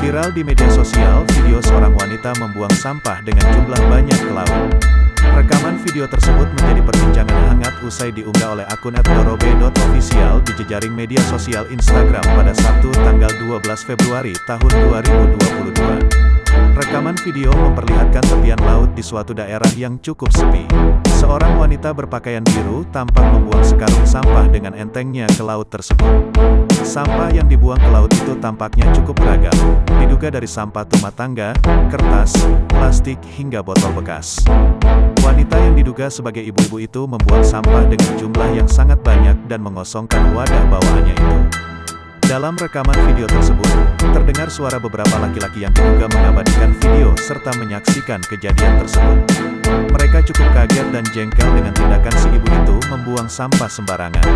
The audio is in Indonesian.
Viral di media sosial, video seorang wanita membuang sampah dengan jumlah banyak ke laut. Rekaman video tersebut menjadi perbincangan hangat usai diunggah oleh akun @dorobe.official di jejaring media sosial Instagram pada Sabtu tanggal 12 Februari tahun 2022. Rekaman video memperlihatkan tepian laut di suatu daerah yang cukup sepi. Seorang wanita berpakaian biru tampak membuang sekarung sampah dengan entengnya ke laut tersebut. Sampah yang dibuang ke laut itu tampaknya cukup beragam, diduga dari sampah rumah tangga, kertas, plastik, hingga botol bekas. Wanita yang diduga sebagai ibu-ibu itu membuang sampah dengan jumlah yang sangat banyak dan mengosongkan wadah bawaannya itu. Dalam rekaman video tersebut, terdengar suara beberapa laki-laki yang diduga mengabadikan video serta menyaksikan kejadian tersebut. Mereka cukup kaget dan jengkel dengan tindakan si ibu itu membuang sampah sembarangan.